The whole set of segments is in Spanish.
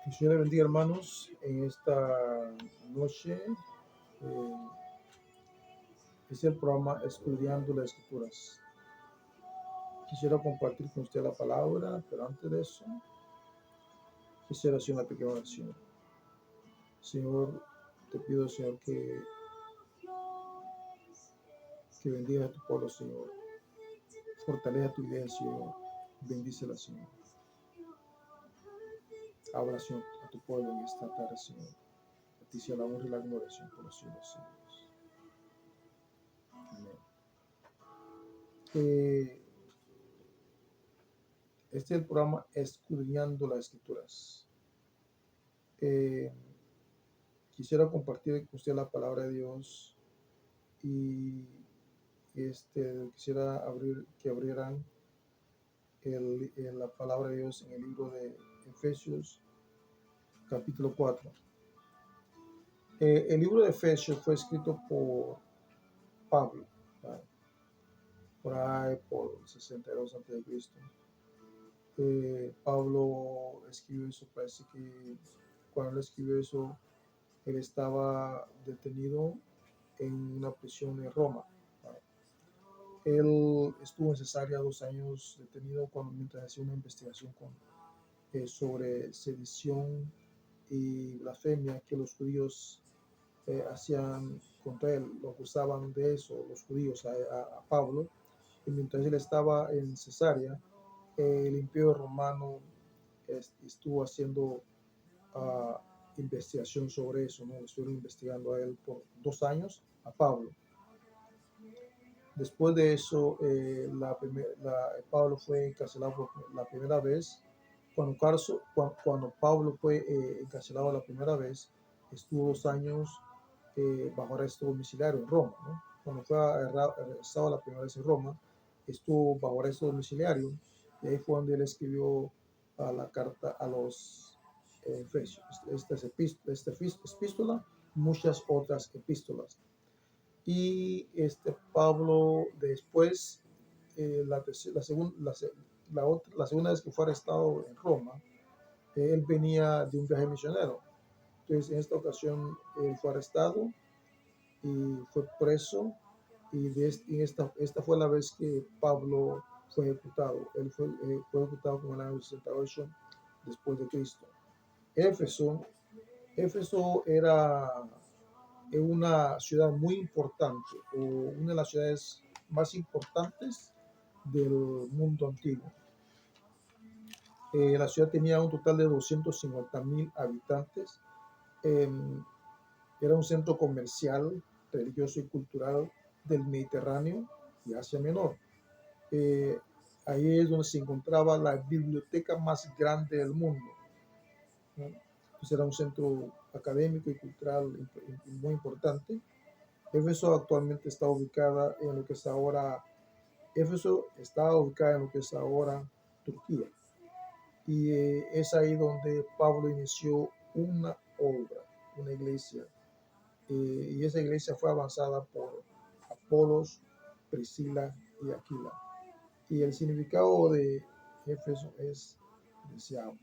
Que el Señor le bendiga, hermanos, en esta noche. eh, es el programa Estudiando las Escrituras. Quisiera compartir con usted la palabra, pero antes de eso, quisiera hacer una pequeña oración. Señor, te pido, Señor, que bendiga a tu pueblo, Señor. Fortalece a tu iglesia, Señor. Bendícela, Señor. Abra, Señor, a tu pueblo en esta tarde, Señor. A ti sea la honra y la adoración por los siglos, Señor. Amén. Este es el programa Escudriñando las Escrituras. Eh, Quisiera compartir con usted la palabra de Dios y quisiera que abrieran la palabra de Dios en el libro de Efesios, capítulo 4. El libro de Efesios fue escrito por Pablo, ¿vale? Por ahí por 62 a.C. Pablo escribió eso, parece que cuando él escribió eso, él estaba detenido en una prisión en Roma. ¿Vale? Él estuvo en Cesarea 2 años detenido mientras hacía una investigación sobre sedición y blasfemia que los judíos hacían contra él. Lo acusaban de eso los judíos a Pablo. Y mientras él estaba en Cesarea, el imperio romano estuvo haciendo uh, investigación sobre eso, ¿no? Estuvieron investigando a él por 2 años, a Pablo. Después de eso, Pablo fue encarcelado por la primera vez. Cuando Pablo fue encarcelado la primera vez, estuvo 2 años bajo arresto domiciliario en Roma, ¿no? Cuando fue arrestado la primera vez en Roma, estuvo bajo arresto domiciliario, y ahí fue donde él escribió la carta a los Efesios. Esta epístola, muchas otras epístolas. Y Pablo después, la segunda vez que fue arrestado en Roma, él venía de un viaje misionero. Entonces en esta ocasión él fue arrestado y fue preso, y esta fue la vez que Pablo fue ejecutado. Él fue ejecutado con el año 68 después de Cristo. Éfeso era una ciudad muy importante, o una de las ciudades más importantes del mundo antiguo. La ciudad tenía un total de 250,000 habitantes. Era un centro comercial, religioso y cultural del Mediterráneo y Asia Menor. Ahí es donde se encontraba la biblioteca más grande del mundo, ¿no? Pues era un centro académico y cultural muy importante. Éfeso actualmente está ubicada en lo que es ahora, Éfeso está ubicada en lo que es ahora Turquía. Y es ahí donde Pablo inició una obra, una iglesia. Y esa iglesia fue avanzada por Apolos, Priscila y Aquila. Y el significado de Éfeso es deseado.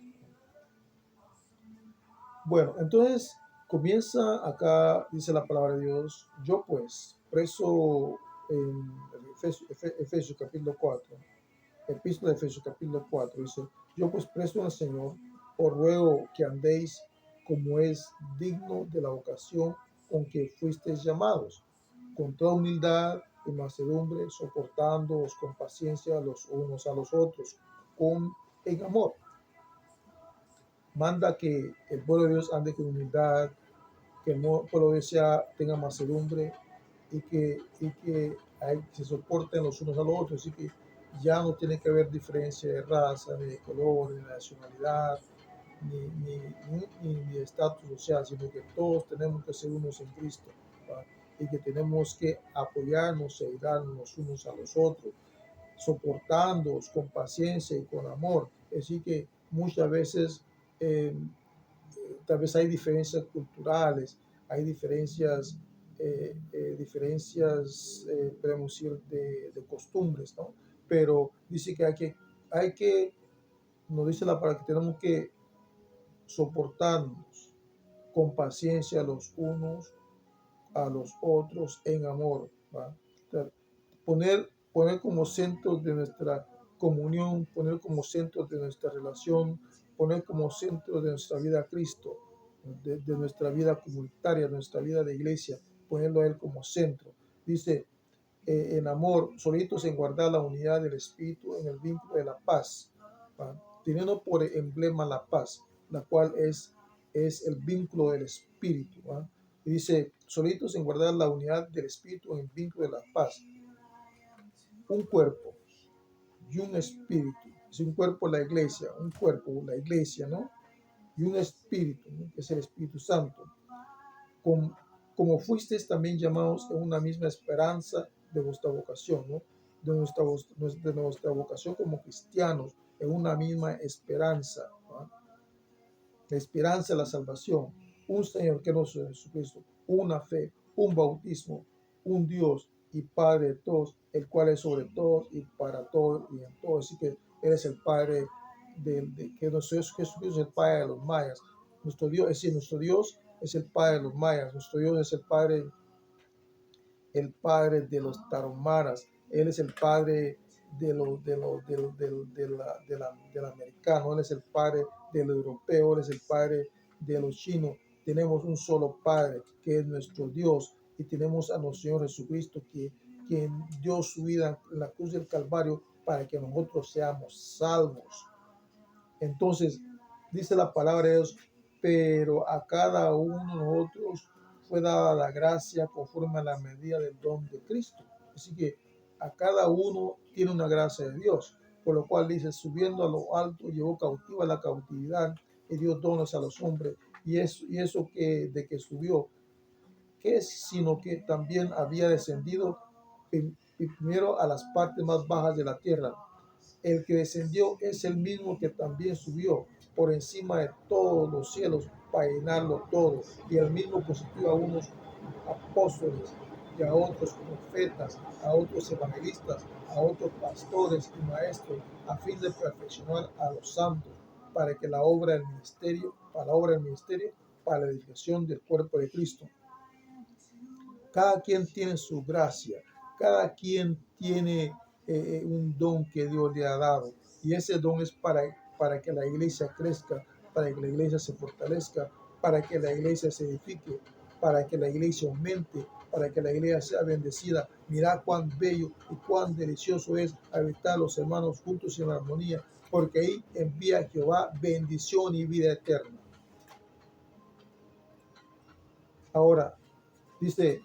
Bueno, entonces comienza acá, dice la palabra de Dios: yo pues, preso en Efesios capítulo 4, epístola de Efesios capítulo 4, dice: yo pues preso en el Señor, os ruego que andéis como es digno de la vocación con que fuisteis llamados, con toda humildad y mansedumbre, soportándoos con paciencia los unos a los otros, en amor. Manda que el pueblo de Dios ande con humildad, que el pueblo de Dios tenga mansedumbre, y que se soporten los unos a los otros. Así que ya no tiene que haber diferencia de raza, ni de color, ni de nacionalidad, ni de estatus social, sino que todos tenemos que ser unos en Cristo, ¿va? Y que tenemos que apoyarnos y ayudarnos los unos a los otros, soportándonos con paciencia y con amor. Así que muchas veces tal vez hay diferencias culturales, hay podemos decir, de costumbres, ¿no? Pero dice que nos dice la palabra que tenemos que soportándonos con paciencia los unos a los otros en amor. ¿Va? Poner como centro de nuestra comunión, poner como centro de nuestra relación, poner como centro de nuestra vida a Cristo, de nuestra vida comunitaria, de nuestra vida de iglesia, ponerlo a Él como centro. Dice, en amor, solitos en guardar la unidad del Espíritu en el vínculo de la paz, ¿va? Teniendo por emblema la paz, la cual es el vínculo del Espíritu. ¿Va? Y dice, solitos en guardar la unidad del Espíritu en el vínculo de la paz. Un cuerpo y un espíritu. Es un cuerpo la iglesia, un cuerpo la iglesia, ¿no? Y un espíritu, ¿no? Que es el Espíritu Santo. Como fuisteis también llamados en una misma esperanza de vuestra vocación, ¿no? De nuestra vocación como cristianos, en una misma esperanza, ¿no? La esperanza de la salvación, un Señor que no es Jesucristo, una fe, un bautismo, un Dios y Padre de todos, el cual es sobre todos y para todos y en todos. Así que Él es el Padre que nuestro Dios Jesucristo es el Padre de los mayas. Nuestro Dios, es decir, nuestro Dios es el Padre de los mayas, nuestro Dios es el Padre de los taromaras, Él es el Padre del americano, Él es el Padre del europeo, Él es el Padre de los chinos. Tenemos un solo Padre, que es nuestro Dios, y tenemos a nuestro Señor Jesucristo, quien dio su vida en la cruz del Calvario para que nosotros seamos salvos. Entonces, dice la palabra de Dios, pero a cada uno de nosotros fue dada la gracia conforme a la medida del don de Cristo. Así que a cada uno tiene una gracia de Dios, por lo cual dice, subiendo a lo alto, llevó cautiva la cautividad y dio dones a los hombres. Y eso de que subió, que es sino que también había descendido primero a las partes más bajas de la tierra. El que descendió es el mismo que también subió por encima de todos los cielos para llenarlo todo. Y el mismo constituyó a unos apóstoles y a otros profetas, a otros evangelistas, a otros pastores y maestros, a fin de perfeccionar a los santos para que la obra del ministerio, para la edificación del cuerpo de Cristo. Cada quien tiene su gracia, cada quien tiene un don que Dios le ha dado, y ese don es para que la iglesia crezca, para que la iglesia se fortalezca, para que la iglesia se edifique, para que la iglesia aumente, para que la iglesia sea bendecida. Mirad cuán bello y cuán delicioso es habitar los hermanos juntos en armonía, porque ahí envía Jehová bendición y vida eterna. Ahora, dice,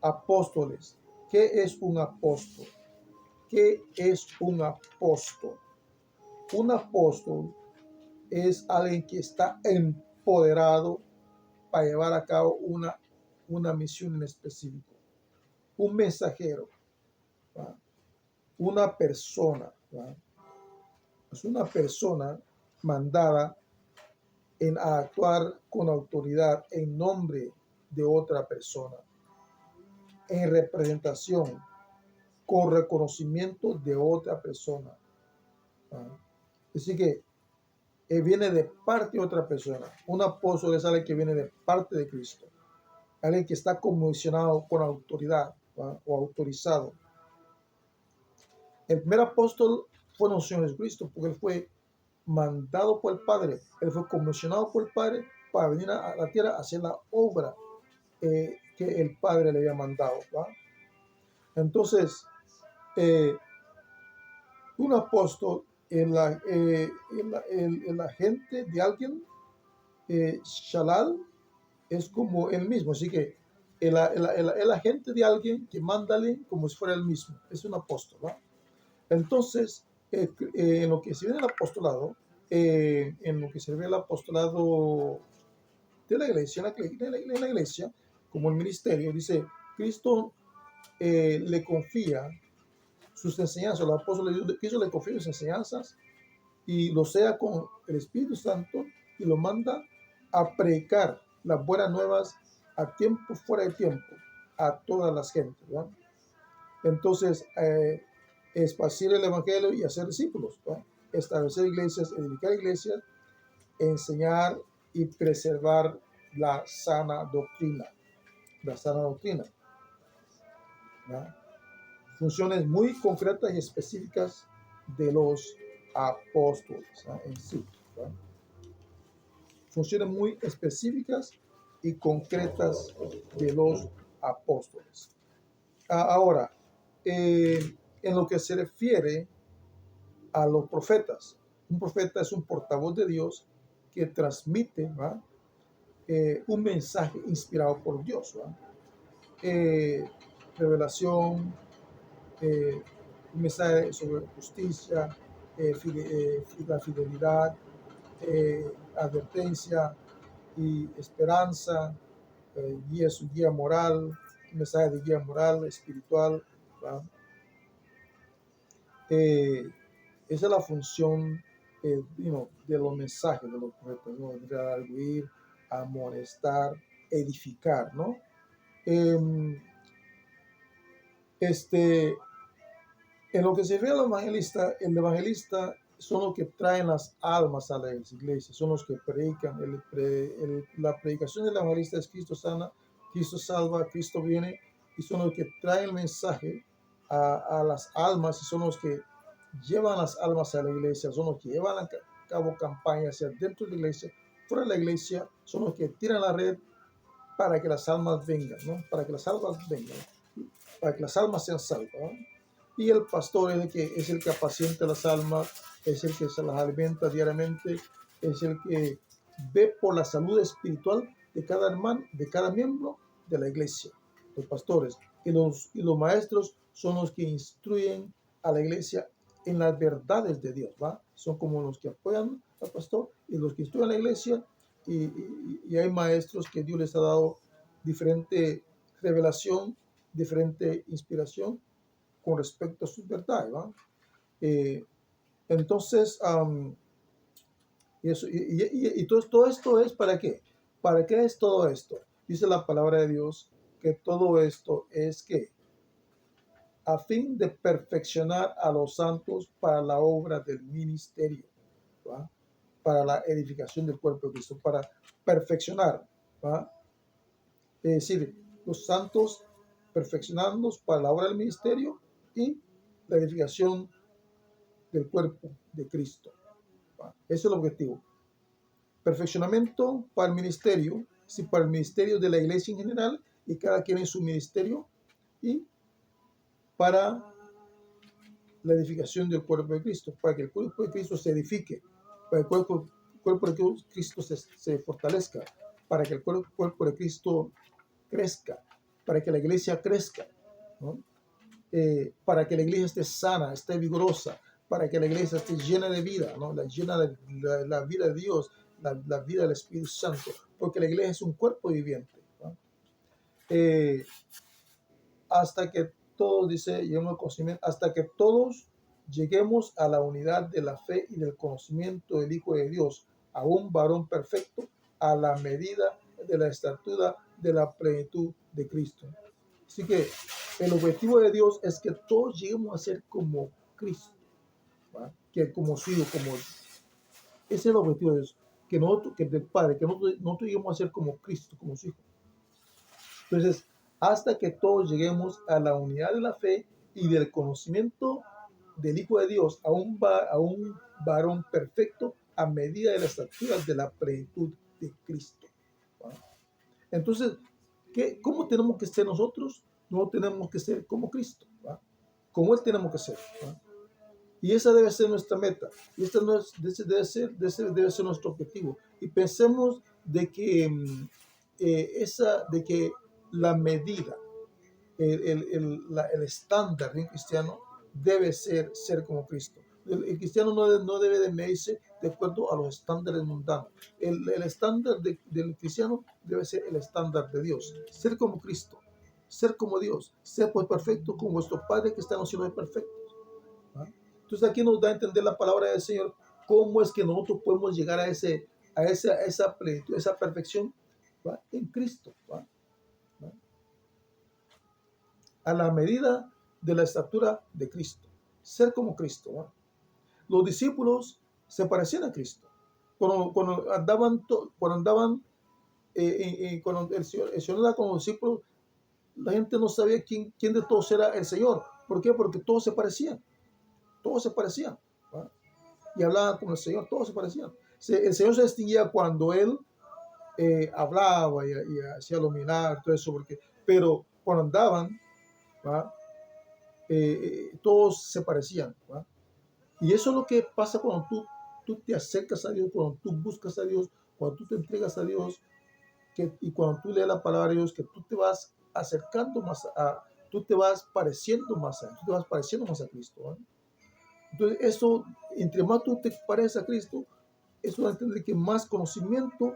apóstoles. ¿Qué es un apóstol? ¿Qué es un apóstol? Un apóstol es alguien que está empoderado para llevar a cabo una misión en específico. Un mensajero, ¿va? Una persona, ¿va? Es una persona mandada a actuar con autoridad en nombre de otra persona, en representación, con reconocimiento de otra persona. Así que viene de parte de otra persona. Un apóstol es alguien que viene de parte de Cristo, alguien que está comisionado con autoridad, ¿va? O autorizado. El primer apóstol fue nuestro Señor Jesucristo, porque él fue mandado por el Padre, él fue comisionado por el Padre para venir a la tierra a hacer la obra que el Padre le había mandado, ¿va? Entonces, un apóstol el agente de alguien, Shalal, es como él mismo. Así que el agente de alguien que manda a alguien como si fuera él mismo. Es un apóstol, ¿no? Entonces, en lo que se ve el apostolado, de la iglesia, en la iglesia, como el ministerio, dice, Cristo le confía sus enseñanzas, los apóstoles, Cristo le confía sus enseñanzas y lo sea con el Espíritu Santo y lo manda a predicar las buenas nuevas a tiempo, fuera de tiempo, a todas las gentes, ¿verdad? Entonces, esparcir el Evangelio y hacer discípulos, ¿verdad? Establecer iglesias, edificar iglesias enseñar y preservar la sana doctrina. La sana doctrina. ¿Verdad? Funciones muy concretas y específicas de los apóstoles, ¿verdad? En sí. ¿Verdad? Funciones muy específicas y concretas de los apóstoles. Ahora, en lo que se refiere a los profetas, un profeta es un portavoz de Dios que transmite, ¿verdad? Un mensaje inspirado por Dios, ¿verdad? Revelación, un mensaje sobre justicia, la fidelidad, advertencia y esperanza, su guía moral, un mensaje de guía moral, espiritual, ¿verdad? Esa es la función de los mensajes de los profetas, ¿no? Redarguir, amonestar, edificar, ¿no? En lo que se refiere al evangelista, el evangelista son los que traen las almas a las iglesias, son los que predican. La predicación del evangelista es Cristo sana, Cristo salva, Cristo viene, y son los que traen el mensaje a las almas, y son los que llevan las almas a la iglesia, son los que llevan a cabo campañas hacia dentro de la iglesia, fuera de la iglesia, son los que tiran la red para que las almas vengan, ¿no? Para que las almas vengan, para que las almas sean salvas, ¿no? Y el pastor es el que apacienta las almas, es el que se las alimenta diariamente, es el que ve por la salud espiritual de cada hermano, de cada miembro de la iglesia, los pastores. Y los maestros son los que instruyen a la iglesia en las verdades de Dios, ¿va? Son como los que apoyan al pastor y los que instruyen a la iglesia. Y hay maestros que Dios les ha dado diferente revelación, diferente inspiración con respecto a sus verdades, ¿va? Entonces, todo esto es ¿para qué? ¿Para qué es todo esto? Dice la palabra de Dios que todo esto es que a fin de perfeccionar a los santos para la obra del ministerio, ¿va? Para la edificación del cuerpo de Cristo, para perfeccionar, ¿va? Es decir, los santos perfeccionarnos para la obra del ministerio y la edificación del cuerpo de Cristo. ¿Va? Ese es el objetivo. Perfeccionamiento para el ministerio, sí, para el ministerio de la iglesia en general y cada quien en su ministerio, y para la edificación del cuerpo de Cristo, para que el cuerpo de Cristo se edifique, para que el cuerpo de Cristo se fortalezca, para que el cuerpo de Cristo crezca, para que la iglesia crezca, ¿no? Para que la iglesia esté sana, esté vigorosa, para que la iglesia esté llena de vida, ¿no? Llena de la vida de Dios, la vida del Espíritu Santo, porque la iglesia es un cuerpo viviente, ¿no? Hasta que todos, dice, lleguemos al conocimiento, hasta que todos lleguemos a la unidad de la fe y del conocimiento del Hijo de Dios, a un varón perfecto, a la medida de la estatura de la plenitud de Cristo. Así que el objetivo de Dios es que todos lleguemos a ser como Cristo, ¿va? Que como su Hijo, como ese es el objetivo de Dios, que nosotros, que del Padre, que nosotros lleguemos a ser como Cristo, como su Hijo. Entonces, hasta que todos lleguemos a la unidad de la fe y del conocimiento del Hijo de Dios, a un varón perfecto a medida de las estatura de la plenitud de Cristo, ¿va? Entonces, ¿cómo tenemos que ser nosotros? No tenemos que ser como Cristo, ¿va? Como Él tenemos que ser, ¿va? Y esa debe ser nuestra meta. Y ese debe ser nuestro objetivo. Y pensemos de que, de que la medida, el estándar de un cristiano debe ser como Cristo. El cristiano no debe de medirse de acuerdo a los estándares mundanos. El estándar del cristiano debe ser el estándar de Dios. Ser como Cristo, ser como Dios, ser pues perfecto como vuestro Padre que está en los cielos es perfecto. ¿Va? Entonces aquí nos da a entender la palabra del Señor, cómo es que nosotros podemos llegar a esa plenitud, esa perfección, ¿va? En Cristo, ¿va? A la medida de la estatura de Cristo, ser como Cristo, ¿va? Los discípulos se parecían a Cristo, cuando andaban cuando el Señor andaba con los discípulos, la gente no sabía quién de todos era el Señor. ¿Por qué? Porque todos se parecían, ¿va? Y hablaban con el Señor, todos se parecían. El Señor se distinguía cuando Él hablaba y hacía los milagros, todo eso, pero cuando andaban, ¿va? Todos se parecían, ¿va? Y eso es lo que pasa cuando tú te acercas a Dios, cuando tú buscas a Dios, cuando tú te entregas a Dios, y cuando tú lees la palabra de Dios, que tú te vas acercando tú te vas pareciendo más a Él, tú te vas pareciendo más a Cristo, ¿va? Entonces, eso, entre más tú te pareces a Cristo, eso va a entender que más conocimiento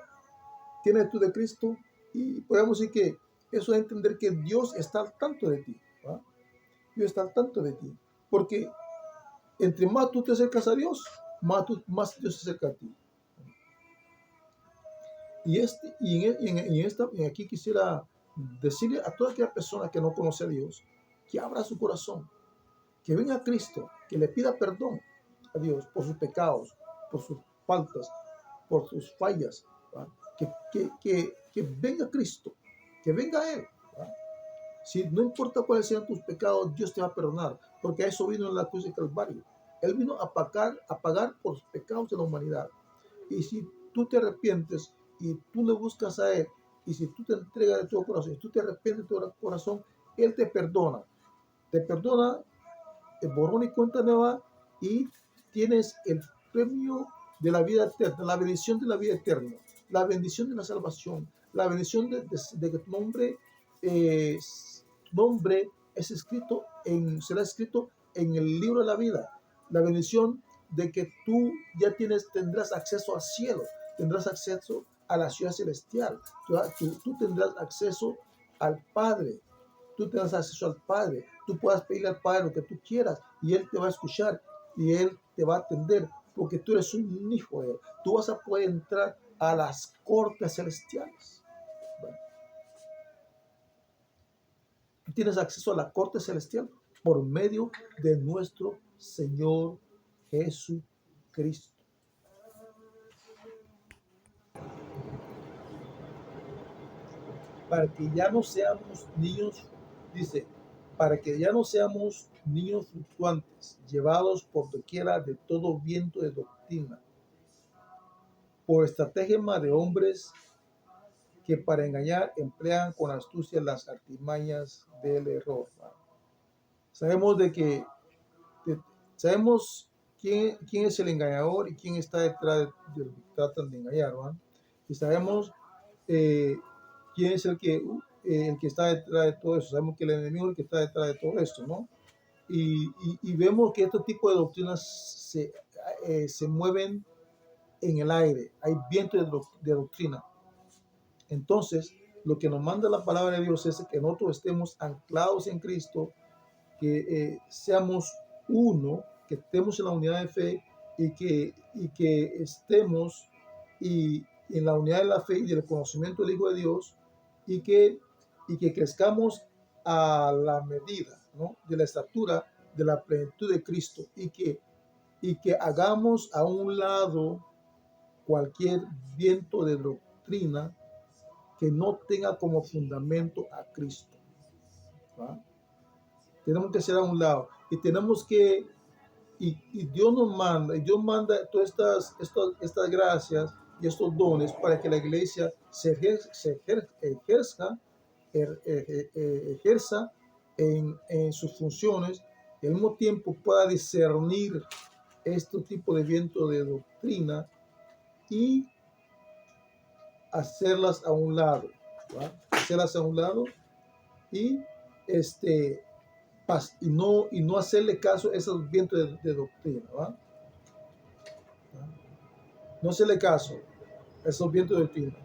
tienes tú de Cristo, y podemos decir que eso es entender que Dios está al tanto de ti, ¿va? Dios está al tanto de ti, porque entre más tú te acercas a Dios, más Dios se acerca a ti. Y aquí quisiera decirle a toda aquella persona que no conoce a Dios, que abra su corazón, que venga a Cristo, que le pida perdón a Dios por sus pecados, por sus faltas, por sus fallas, ¿va? Que venga a Cristo, que venga a Él, ¿va? Si no importa cuáles sean tus pecados, Dios te va a perdonar, porque a eso vino en la cruz de Calvario. Él vino a pagar por los pecados de la humanidad. Y si tú te arrepientes y tú le buscas a Él, y si tú te entregas de todo corazón, y tú te arrepientes de todo corazón, Él te perdona. Te perdona, borrón y cuenta nueva, y tienes el premio de la vida eterna, la bendición de la vida eterna, la bendición de la salvación, la bendición de que tu nombre será escrito en el libro de la vida, la bendición de que tú ya tendrás acceso al cielo, tendrás acceso a la ciudad celestial, tú tendrás acceso al Padre, tú tendrás acceso al Padre, tú puedas pedirle al Padre lo que tú quieras y Él te va a escuchar y Él te va a atender porque tú eres un hijo de Él. Tú vas a poder entrar a las cortes celestiales. Bueno, tú tienes acceso a la corte celestial por medio de nuestro Señor Jesucristo. Para que ya no seamos niños, dice, para que ya no seamos niños fluctuantes, llevados por doquiera de todo viento de doctrina, por estratagema de hombres que para engañar emplean con astucia las artimañas del error. Sabemos sabemos quién es el engañador y quién está detrás de lo que tratan de engañar, ¿no? Y sabemos quién es el que está detrás de todo eso. Sabemos que el enemigo es el que está detrás de todo esto, ¿no? Y vemos que este tipo de doctrinas se mueven en el aire. Hay viento de doctrina. Entonces, lo que nos manda la palabra de Dios es que nosotros estemos anclados en Cristo, que seamos uno, que estemos en la unidad de fe y que estemos en la unidad de la fe y del conocimiento del Hijo de Dios y que crezcamos a la medida, ¿no?, de la estatura de la plenitud de Cristo y que hagamos a un lado cualquier viento de doctrina que no tenga como fundamento a Cristo, ¿va? Tenemos que ser a un lado y tenemos que, y Dios nos manda, y Dios manda todas estas gracias y estos dones para que la iglesia ejerza en sus funciones y al mismo tiempo pueda discernir este tipo de viento de doctrina y hacerlas a un lado, ¿va? Hacerlas a un lado y no hacerle caso a esos vientos de doctrina, ¿va? No hacerle caso a esos vientos de doctrina,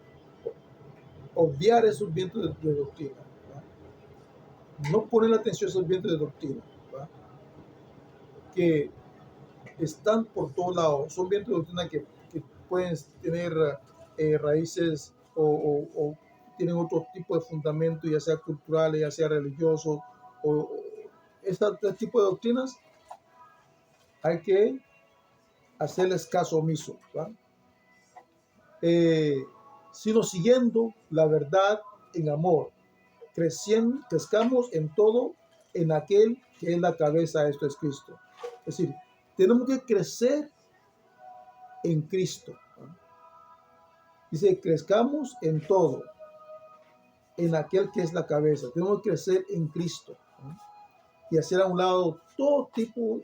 obviar esos vientos de doctrina, ¿va? No poner atención a esos vientos de doctrina, ¿va?, que están por todos lados. Son vientos de doctrina que pueden tener raíces o tienen otro tipo de fundamento, ya sea culturales, ya sea religiosos, o este tipo de doctrinas hay que hacerles caso omiso, ¿va? eh, sino siguiendo la verdad en amor, crezcamos en todo en aquel que es la cabeza, esto es Cristo. Es decir, tenemos que crecer en Cristo. Dice, crezcamos en todo en aquel que es la cabeza. Tenemos que crecer en Cristo, ¿no? Y hacer a un lado todo tipo,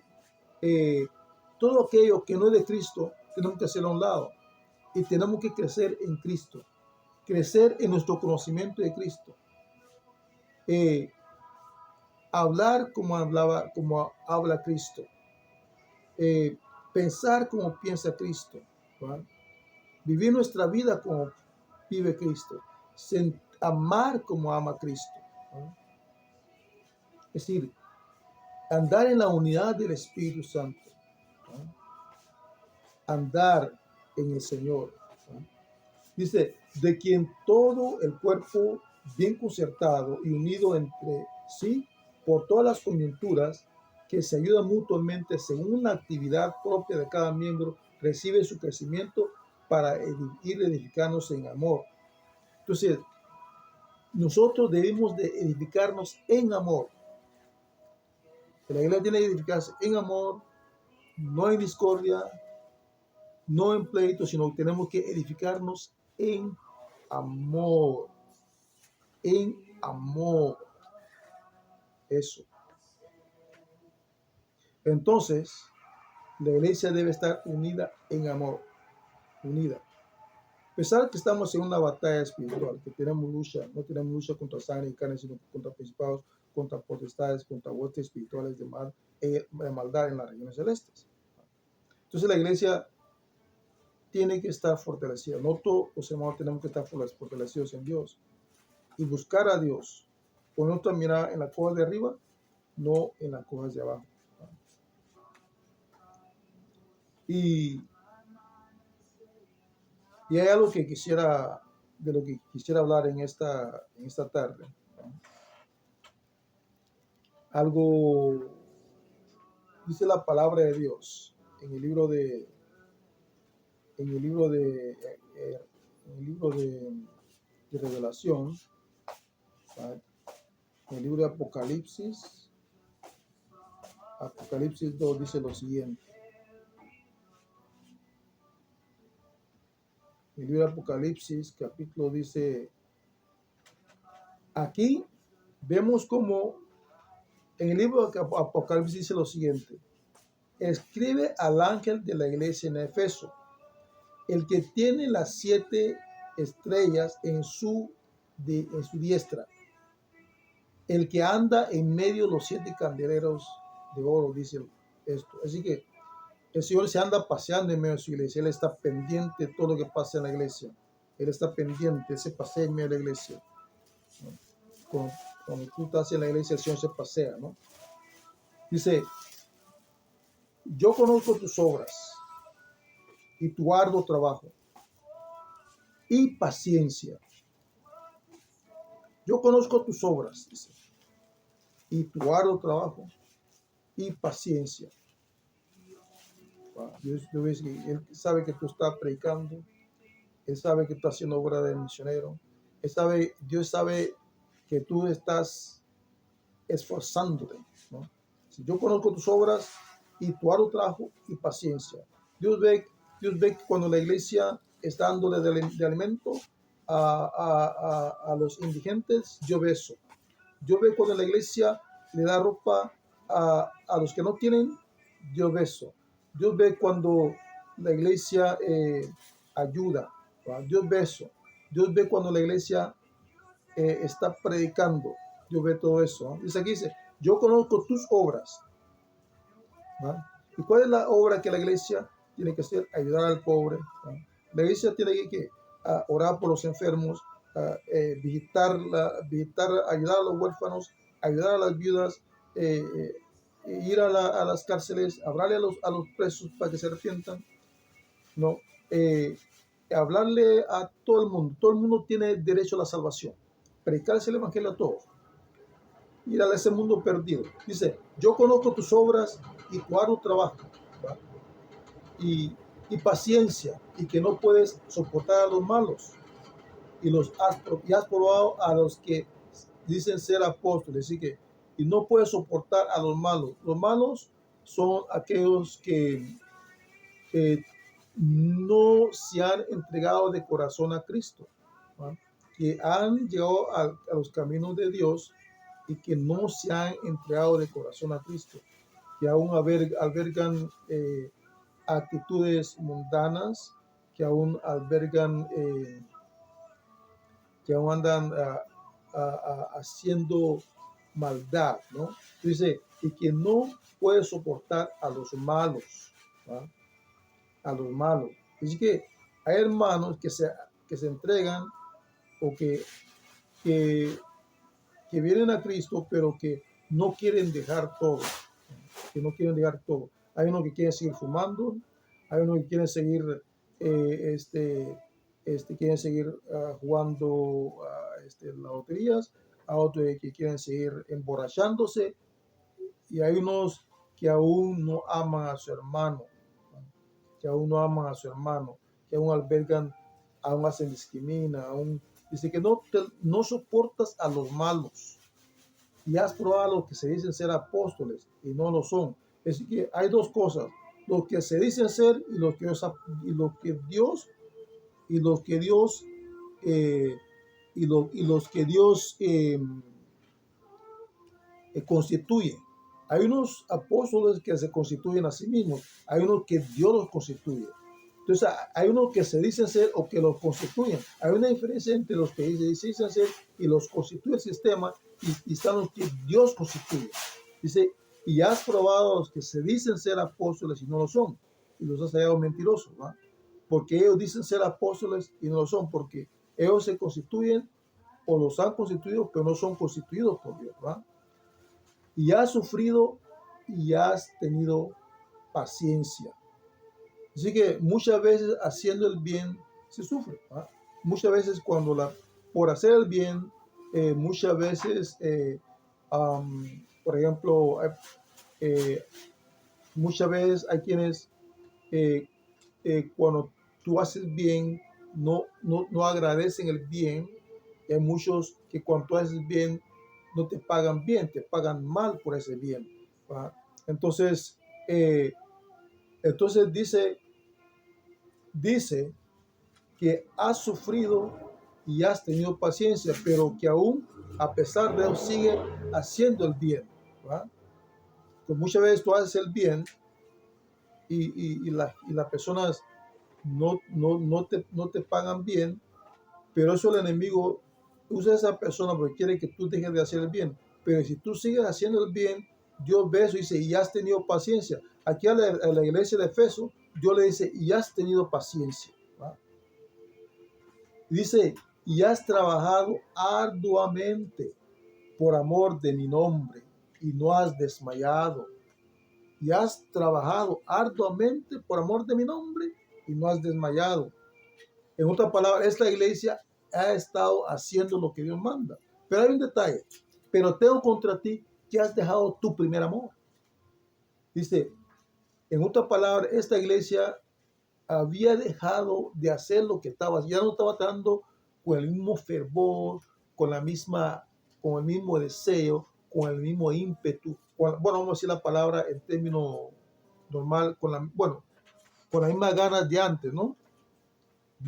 todo aquello que no es de Cristo, tenemos que hacerlo a un lado. Y tenemos que crecer en Cristo, crecer en nuestro conocimiento de Cristo. Hablar como habla Cristo, pensar como piensa Cristo, ¿verdad? Vivir nuestra vida como vive Cristo, amar como ama Cristo, ¿verdad? Es decir, andar en la unidad del Espíritu Santo, ¿verdad? Andar en el Señor, ¿verdad? Dice, de quien todo el cuerpo bien concertado y unido entre sí por todas las coyunturas, que se ayuda mutuamente según la actividad propia de cada miembro, recibe su crecimiento para ir edificarnos en amor. Entonces, nosotros debemos de edificarnos en amor. La iglesia tiene que edificarse en amor, no en discordia, no en pleito, sino que tenemos que edificarnos en amor. En amor. Eso. Entonces, la iglesia debe estar unida en amor. Unida. A pesar de que estamos en una batalla espiritual, que tenemos lucha, no tenemos lucha contra sangre y carne, sino contra principados, contra potestades, contra huestes espirituales de maldad en las regiones celestes. Entonces la iglesia tiene que estar fortalecida. No todos los hermanos tenemos que estar fortalecidos en Dios y buscar a Dios. Con nuestra mirada en la cosa de arriba, no en las cosas de abajo. Y hay algo que de lo que quisiera hablar en esta tarde, ¿no? Algo dice la palabra de Dios en el libro de Revelación, ¿sabes? En el libro de Apocalipsis 2 dice lo siguiente. En el libro de Apocalipsis capítulo dice, aquí vemos como en el libro de Apocalipsis dice lo siguiente: escribe al ángel de la iglesia en Efeso, el que tiene las 7 estrellas en su diestra, el que anda en medio de los 7 candeleros de oro, dice esto. Así que el Señor se anda paseando en medio de su iglesia. Él está pendiente de todo lo que pasa en la iglesia. Él está pendiente, se pasea en medio de la iglesia, ¿no? Cuando tú estás en la iglesia, el Señor se pasea, ¿no? Dice, yo conozco tus obras y tu arduo trabajo y paciencia. Yo conozco tus obras, dice, y tu arduo trabajo y paciencia. Él sabe que tú estás predicando, Él sabe que tú estás haciendo obra de misionero, Dios sabe que tú estás esforzándote, ¿no? Si yo conozco tus obras y tu arduo trabajo y paciencia. Dios ve que cuando la iglesia está dándole de alimento a los indigentes, Dios ve eso. Dios ve cuando la iglesia le da ropa a los que no tienen, Dios ve eso. Dios ve cuando la iglesia ayuda, ¿verdad? Dios ve eso. Dios ve cuando la iglesia está predicando. Dios ve todo eso, ¿no? Dice aquí, yo conozco tus obras, ¿verdad? ¿Y cuál es la obra que la iglesia tiene que hacer? Ayudar al pobre, ¿verdad? La iglesia tiene que orar por los enfermos, ayudar a los huérfanos, ayudar a las viudas, ir a las cárceles, hablarle a los presos para que se arrepientan, ¿no? Hablarle a todo el mundo. Todo el mundo tiene derecho a la salvación. Predicarse el evangelio a todos. Ir a ese mundo perdido. Dice, yo conozco tus obras y tu arduo trabajo, ¿verdad? Y y paciencia, y que no puedes soportar a los malos, y has probado a los que dicen ser apóstoles, así que, y no puedes soportar a los malos. Los malos son aquellos que no se han entregado de corazón a Cristo, ¿no? Que han llegado a los caminos de Dios y que no se han entregado de corazón a Cristo, que aún albergan actitudes mundanas, que aún albergan, que aún andan haciendo maldad, ¿no? Dice, y que no puede soportar a los malos, ¿no? A los malos. Así que hay hermanos que se entregan o que, que vienen a Cristo, pero que no quieren dejar todo, que no quieren dejar todo. Hay unos que quieren seguir fumando, hay unos que quieren seguir, quieren seguir jugando las loterías, a otros que quieren seguir emborrachándose, y hay unos que aún no aman a su hermano, que aún no aman a su hermano, que aún albergan, aún hacen discrimina, aún dice que no soportas a los malos y has probado a los que se dicen ser apóstoles y no lo son. Es que hay dos cosas, los que se dicen ser y los que Dios y los que Dios y los que Dios constituye. Hay unos apóstoles que se constituyen a sí mismos, hay unos que Dios los constituye. Entonces, hay unos que se dicen ser o que los constituyen. Hay una diferencia entre los que se dicen ser y los constituye el sistema, y están los que Dios constituye. Dice, y has probado a los que se dicen ser apóstoles y no lo son, y los has hallado mentirosos, ¿va? Porque ellos dicen ser apóstoles y no lo son, porque ellos se constituyen o los han constituido, pero no son constituidos por Dios, ¿va? Y has sufrido y has tenido paciencia. Así que muchas veces haciendo el bien se sufre, ¿va? Muchas veces por hacer el bien, muchas veces, por ejemplo, muchas veces hay quienes cuando tú haces bien no agradecen el bien. Y hay muchos que cuando tú haces bien no te pagan bien, te pagan mal por ese bien, ¿va? Entonces, dice que has sufrido y has tenido paciencia, pero que aún a pesar de eso sigue haciendo el bien, ¿va? Pues muchas veces tú haces el bien y las personas no te pagan bien, pero eso el enemigo usa a esa persona porque quiere que tú dejes de hacer el bien. Pero si tú sigues haciendo el bien, Dios ve eso y dice, y has tenido paciencia. Aquí a la iglesia de Efeso, Dios le dice, y has tenido paciencia, ¿va? Dice, y has trabajado arduamente por amor de mi nombre y no has desmayado. Y has trabajado arduamente por amor de mi nombre y no has desmayado. En otras palabras, esta iglesia ha estado haciendo lo que Dios manda. Pero hay un detalle. Pero tengo contra ti que has dejado tu primer amor. Dice, en otras palabras, esta iglesia había dejado de hacer lo que estaba, ya no estaba dando con el mismo fervor, con el mismo deseo, con el mismo ímpetu, bueno, vamos a decir la palabra en términos normal, con las mismas ganas de antes, ¿no?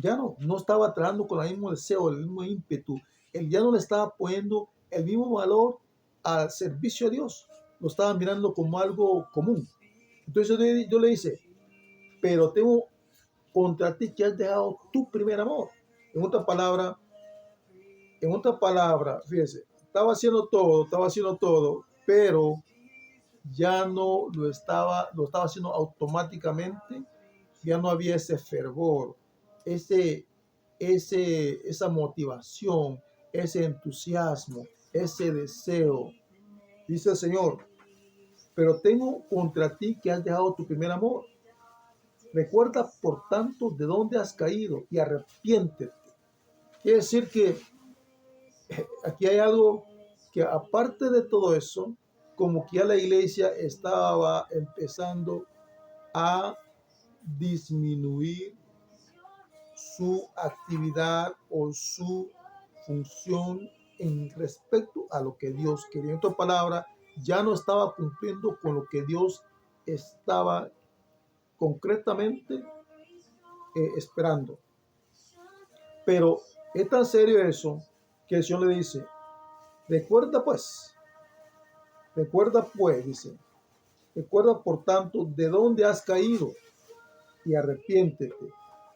Ya no estaba trabajando con el mismo deseo, el mismo ímpetu, él ya no le estaba poniendo el mismo valor al servicio a Dios, lo estaba mirando como algo común. Entonces yo le dice, pero tengo contra ti que has dejado tu primer amor. En otra palabra, fíjese, estaba haciendo todo, pero ya no lo estaba haciendo automáticamente, ya no había ese fervor, esa motivación, ese entusiasmo, ese deseo. Dice el Señor, pero tengo contra ti que has dejado tu primer amor. Recuerda, por tanto, de dónde has caído y arrepiéntete. Quiere decir que aquí hay algo que, aparte de todo eso, como que ya la iglesia estaba empezando a disminuir su actividad o su función en respecto a lo que Dios quería. En otras palabras, ya no estaba cumpliendo con lo que Dios estaba concretamente esperando. Pero es tan serio eso que el Señor le dice, recuerda pues, dice, recuerda por tanto de dónde has caído y arrepiéntete.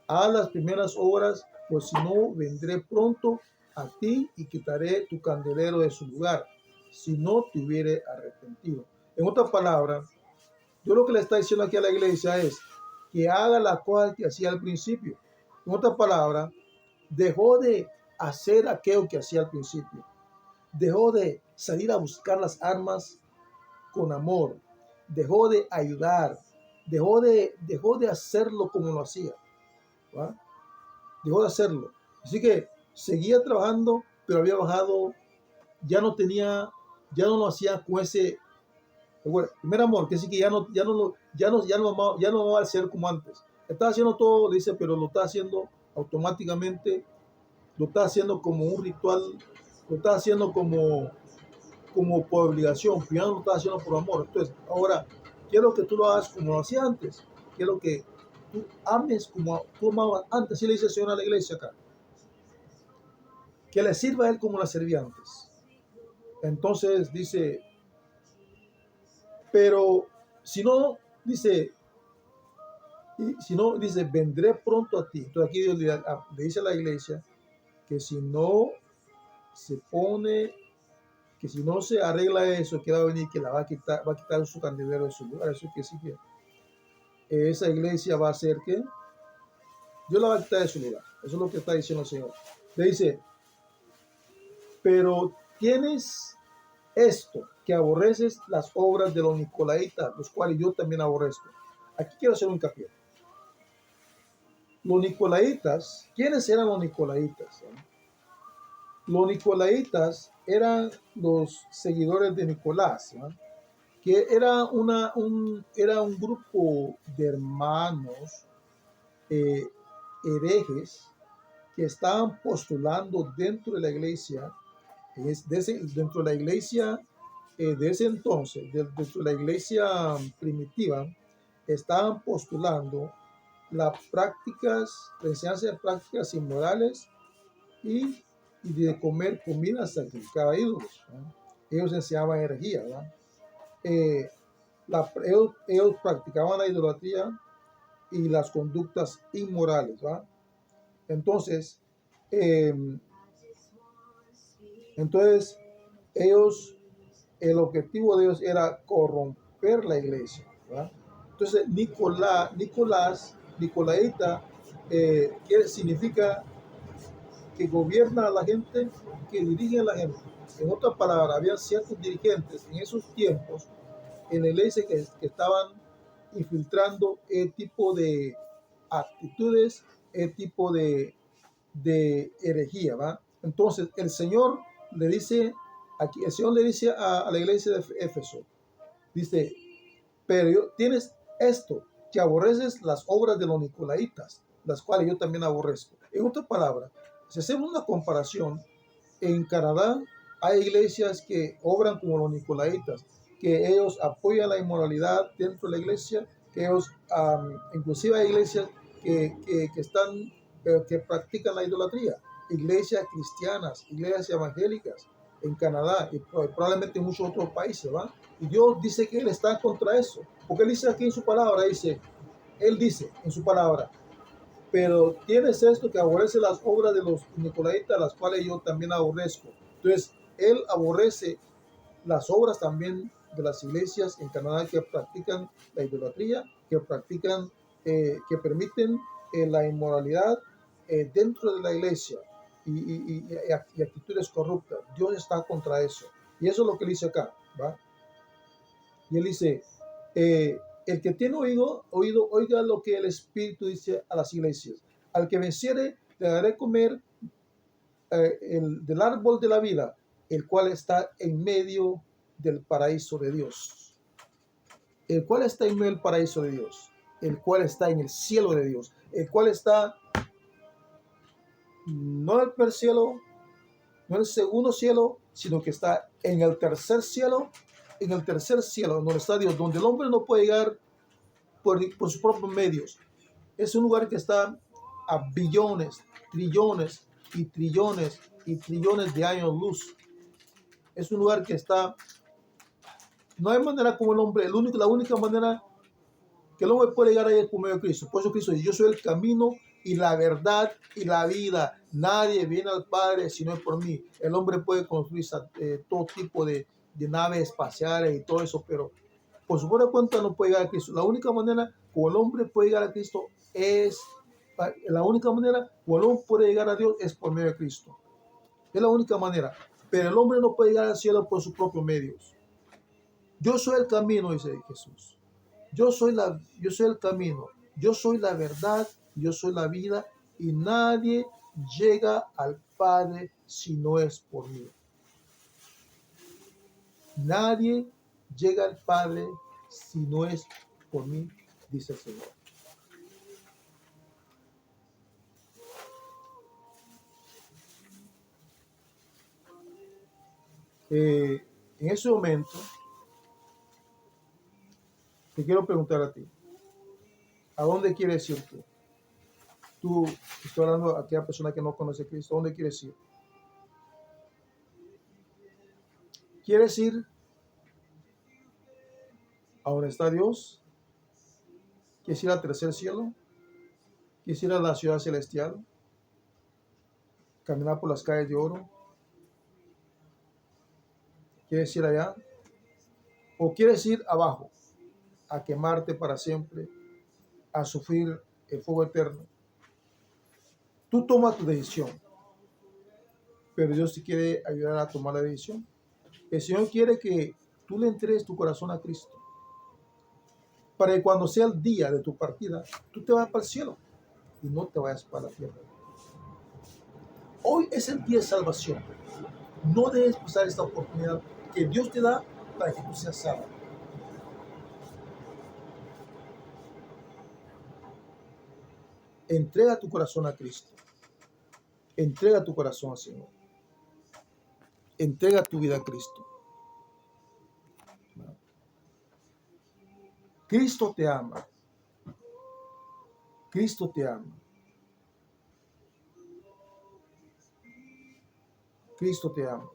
Haz las primeras obras, pues si no, vendré pronto a ti y quitaré tu candelero de su lugar, si no te hubiere arrepentido. En otras palabras, Dios lo que le está diciendo aquí a la iglesia es que haga la cosa que hacía al principio. En otras palabras, dejó de hacer aquello que hacía al principio. Dejó de salir a buscar las armas con amor. Dejó de ayudar. Dejó de hacerlo como lo hacía. ¿Va? Dejó de hacerlo. Así que seguía trabajando, pero había bajado, ya no lo hacía con ese primer amor, que sí que ya no va a ser como antes. Está haciendo todo, dice, pero lo está haciendo automáticamente, lo está haciendo como un ritual, lo está haciendo como por obligación, primero lo está haciendo por amor. Entonces, ahora, quiero que tú lo hagas como lo hacía antes, quiero que tú ames como tú amabas antes. Así le dice el Señor a la iglesia acá, que le sirva a Él como la servía antes. Entonces dice, pero si no, dice, vendré pronto a ti. Entonces aquí Dios le dice a la iglesia que si no se pone, que si no se arregla eso, que va a venir, que la va a quitar su candelero de su lugar. Eso que sí que esa iglesia va a hacer que Dios la va a quitar de su lugar. Eso es lo que está diciendo el Señor. Le dice, pero tienes esto, que aborreces las obras de los nicolaitas, los cuales yo también aborrezco. Aquí quiero hacer un hincapié. Los nicolaitas, ¿quiénes eran los nicolaitas? Los nicolaitas eran los seguidores de Nicolás, ¿no? Que era un grupo de hermanos herejes que estaban postulando dentro de la iglesia, dentro de la iglesia de ese entonces, dentro de la iglesia primitiva, estaban postulando la enseñanza de prácticas inmorales y de comer comida sacrificada a ídolos, ¿no? Ellos enseñaban herejía, ¿verdad? Ellos practicaban la idolatría y las conductas inmorales, ¿verdad? Entonces, ellos, el objetivo de ellos era corromper la iglesia, ¿verdad? Entonces, Nicolaita, ¿qué significa? Que gobierna a la gente, que dirige a la gente. En otras palabras, había ciertos dirigentes en esos tiempos en la iglesia que estaban infiltrando el tipo de actitudes, el tipo de herejía, ¿va? Entonces, el Señor le dice a la iglesia de Éfeso, dice, pero tienes esto, que aborreces las obras de los nicolaitas, las cuales yo también aborrezco. En otras palabras, si hacemos una comparación, en Canadá hay iglesias que obran como los nicolaitas, que ellos apoyan la inmoralidad dentro de la iglesia, que ellos, inclusive hay iglesias que practican la idolatría, iglesias cristianas, iglesias evangélicas en Canadá y probablemente en muchos otros países, ¿va? Y Dios dice que Él está contra eso, porque Él dice aquí en su palabra, Él dice en su palabra, pero tienes esto, que aborrece las obras de los nicolaitas, las cuales yo también aborrezco. Entonces, Él aborrece las obras también de las iglesias en Canadá que practican la idolatría, que permiten la inmoralidad dentro de la iglesia y actitudes corruptas. Dios está contra eso. Y eso es lo que él dice acá, ¿va? Y él dice, el que tiene oído, oiga lo que el Espíritu dice a las iglesias. Al que venciere, le daré comer del árbol de la vida, el cual está en medio del paraíso de Dios. El cual está en medio del paraíso de Dios. el cual está en el cielo de Dios, el cual está no en el primer cielo, no en el segundo cielo, sino que está en el tercer cielo, donde está Dios, donde el hombre no puede llegar por sus propios medios. Es un lugar que está a billones, trillones y trillones y trillones de años luz. Es un lugar que está, no hay manera como el hombre, la única manera que el hombre puede llegar ahí es por medio de Cristo. Por eso Cristo dice, yo soy el camino y la verdad y la vida. Nadie viene al Padre si no es por mí. El hombre puede construir todo tipo de naves espaciales y todo eso, pero por su propia cuenta no puede llegar a Cristo. La única manera como el hombre puede llegar a Cristo es, la única manera como el hombre puede llegar a Dios es por medio de Cristo. Es la única manera. Pero el hombre no puede llegar al cielo por sus propios medios. Yo soy el camino, dice Jesús. Yo soy el camino, yo soy la verdad, yo soy la vida, y nadie llega al Padre si no es por mí. Nadie llega al Padre si no es por mí, dice el Señor. En ese momento, te quiero preguntar a ti, ¿a dónde quieres ir tú? Tú, estoy hablando a aquella persona que no conoce a Cristo, ¿a dónde quieres ir? ¿Quieres ir a donde está Dios? ¿Quieres ir al tercer cielo? ¿Quieres ir a la ciudad celestial? ¿Caminar por las calles de oro? ¿Quieres ir allá? ¿O quieres ir abajo a quemarte para siempre, a sufrir el fuego eterno? Tú tomas tu decisión, pero Dios te quiere ayudar a tomar la decisión. El Señor quiere que tú le entregues tu corazón a Cristo, para que cuando sea el día de tu partida, tú te vayas para el cielo y no te vayas para la tierra. Hoy es el día de salvación. No debes pasar esta oportunidad que Dios te da para que tú seas salvo. Entrega tu corazón a Cristo. Entrega tu corazón al Señor. Entrega tu vida a Cristo. Cristo te ama. Cristo te ama. Cristo te ama.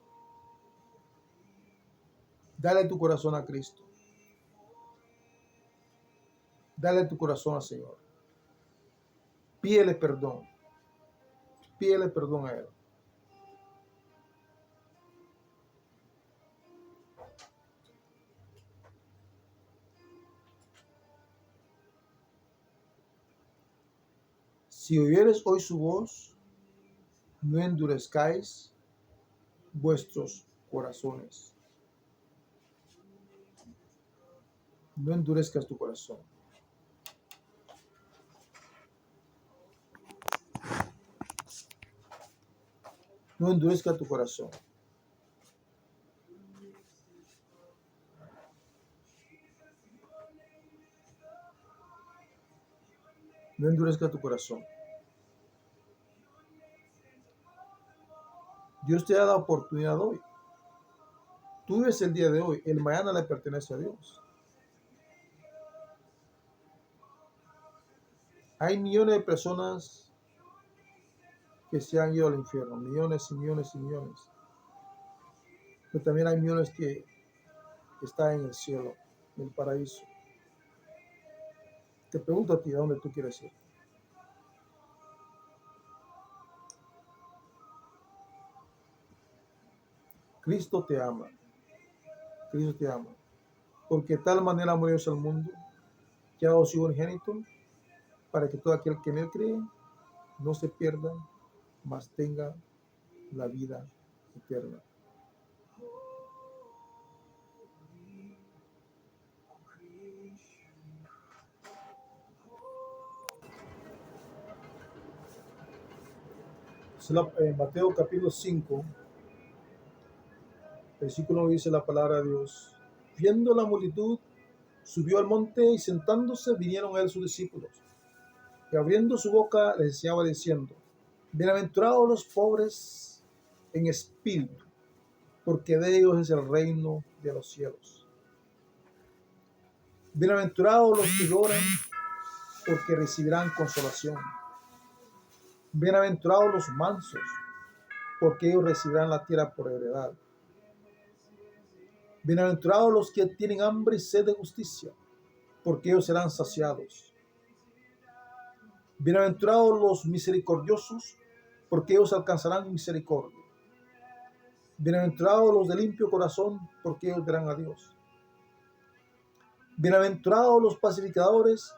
Dale tu corazón a Cristo. Dale tu corazón al Señor. Pídele perdón. Pídele perdón a Él. Si oyeres hoy su voz, no endurezcáis vuestros corazones. No endurezcas tu corazón. No endurezca tu corazón. No endurezca tu corazón. Dios te da la oportunidad hoy. Tú vives el día de hoy. El mañana le pertenece a Dios. Hay millones de personas que se han ido al infierno. Millones y millones y millones. Pero también hay millones que están en el cielo, en el paraíso. Te pregunto a ti, ¿a dónde tú quieres ir? Cristo te ama. Cristo te ama. Porque de tal manera amó Dios al mundo, que ha dado su unigénito, para que todo aquel que en él cree no se pierda, mas tenga la vida eterna. En Mateo capítulo 5, versículo 1 dice la palabra de Dios. Viendo la multitud, Subió al monte y sentándose vinieron a él sus discípulos. Y abriendo su boca les enseñaba diciendo: Bienaventurados los pobres en espíritu, porque de ellos es el reino de los cielos. Bienaventurados los que lloran, porque recibirán consolación. Bienaventurados los mansos, porque ellos recibirán la tierra por heredad. Bienaventurados los que tienen hambre y sed de justicia, porque ellos serán saciados. Bienaventurados los misericordiosos, porque ellos alcanzarán misericordia. Bienaventurados los de limpio corazón, porque ellos verán a Dios. Bienaventurados los pacificadores,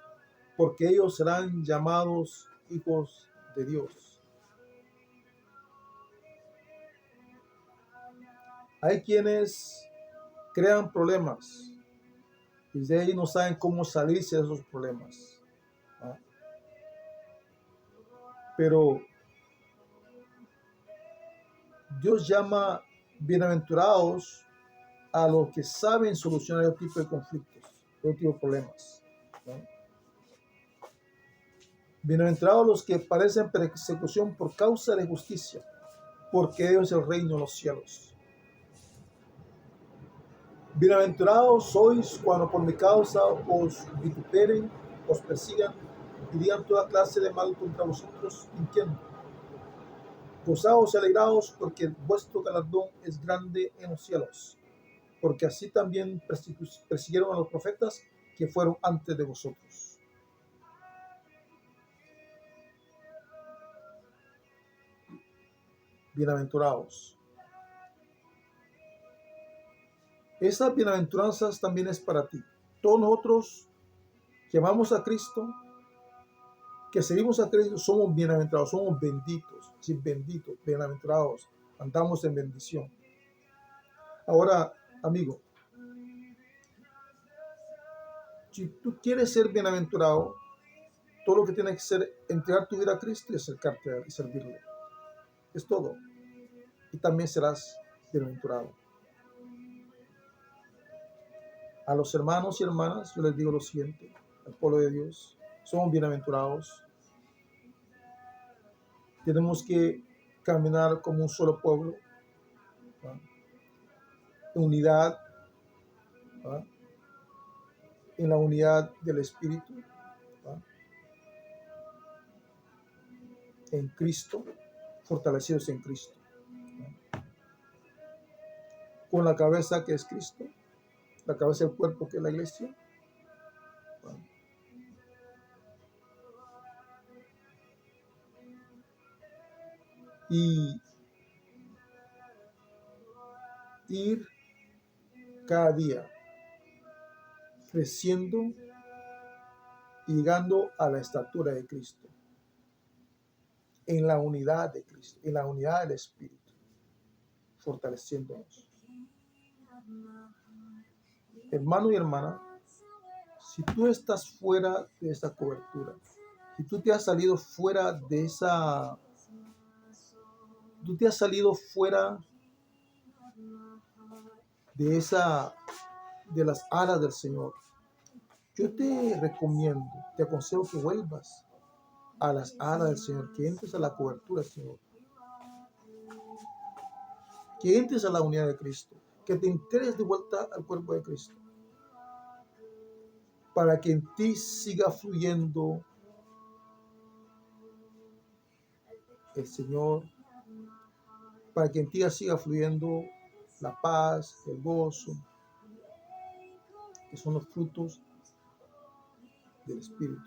porque ellos serán llamados hijos de Dios. Hay quienes crean problemas y de ahí no saben cómo salirse de esos problemas. ¿Ah? Pero Dios llama bienaventurados a los que saben solucionar este tipo de conflictos, este tipo de problemas. ¿No? Bienaventurados los que padecen persecución por causa de justicia, porque ellos es el reino de los cielos. Bienaventurados sois cuando por mi causa os vituperen, os persigan y digan toda clase de mal contra vosotros, mintiendo. Gozaos y alegraos, porque vuestro galardón es grande en los cielos, porque así también persiguieron a los profetas que fueron antes de vosotros. Bienaventurados. Esas bienaventuranzas también es para ti. Todos nosotros que amamos a Cristo, que seguimos a Cristo, somos bienaventurados, somos benditos, sí, benditos, bienaventurados, andamos en bendición. Ahora, amigo, si tú quieres ser bienaventurado, todo lo que tienes que hacer es entregar tu vida a Cristo y acercarte a Él y servirle. Es todo. Y también serás bienaventurado. A los hermanos y hermanas, yo les digo lo siguiente: al pueblo de Dios, somos bienaventurados. Tenemos que caminar como un solo pueblo, ¿no? En unidad, ¿no? En la unidad del Espíritu, ¿no? En Cristo, fortalecidos en Cristo, ¿no? Con la cabeza que es Cristo, la cabeza del cuerpo que es la iglesia, ¿no? Y ir cada día creciendo y llegando a la estatura de Cristo, en la unidad de Cristo, en la unidad del Espíritu, fortaleciéndonos. Hermano y hermana, si tú estás fuera de esa cobertura, si tú te has salido fuera de esa, tú te has salido fuera de esa, de las alas del Señor, yo te recomiendo, te aconsejo que vuelvas a las alas del Señor, que entres a la cobertura del Señor, que entres a la unidad de Cristo, que te enteres de vuelta al cuerpo de Cristo, para que en ti siga fluyendo el Señor, para que en ti siga fluyendo la paz, el gozo, que son los frutos del Espíritu.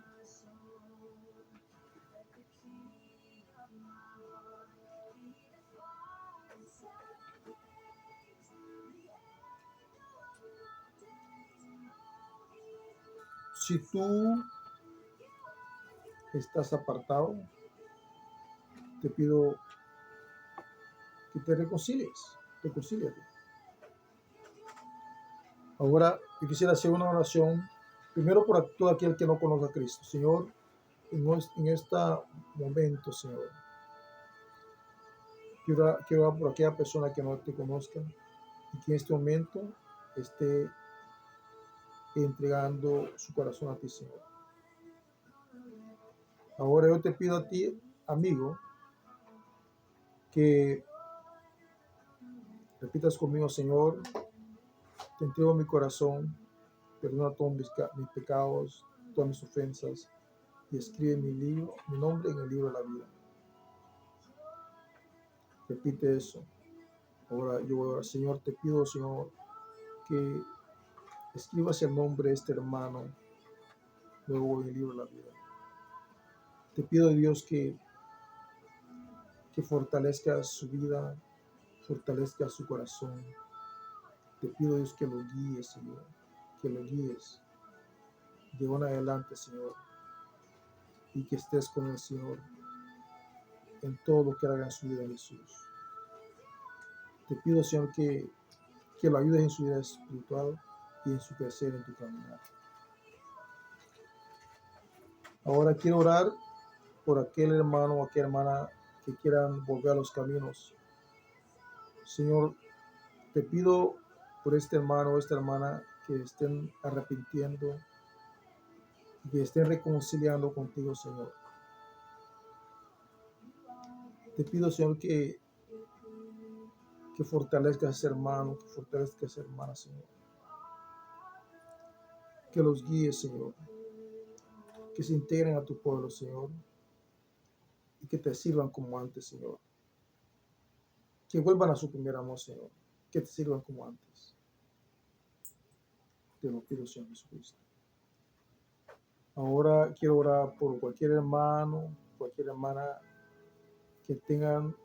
Si tú estás apartado, te pido que te reconcíliate. Ahora, yo quisiera hacer una oración, primero por todo aquel que no conoce a Cristo. Señor, en este momento, Señor, quiero orar por aquella persona que no te conozca y que en este momento esté entregando su corazón a ti, Señor. Ahora yo te pido a ti, amigo, que repitas conmigo: Señor, te entrego mi corazón, perdona todos mis pecados, todas mis ofensas, y escribe mi nombre en el libro de la vida. Repite eso. Ahora yo, Señor, te pido, Señor, que escribas el nombre de este hermano luego en el libro de la vida. Te pido, Dios, que fortalezca su vida, fortalezca su corazón. Te pido, Dios, que lo guíes, Señor, que lo guíes de ahora en adelante, Señor, y que estés con el Señor en todo lo que haga en su vida, Jesús. Te pido, Señor, que lo ayudes en su vida espiritual y en su crecer en tu caminar. Ahora quiero orar por aquel hermano o aquella hermana que quieran volver a los caminos. Señor, te pido por este hermano o esta hermana que estén arrepintiendo y que estén reconciliando contigo, Señor. Te pido, Señor, que fortalezcas a ese hermano, que fortalezcas a esa hermana, Señor. Que los guíes, Señor. Que se integren a tu pueblo, Señor. Y que te sirvan como antes, Señor. Que vuelvan a su primer amor, Señor. Que te sirvan como antes. Te lo pido, Señor Jesucristo. Ahora quiero orar por cualquier hermano, cualquier hermana que tengan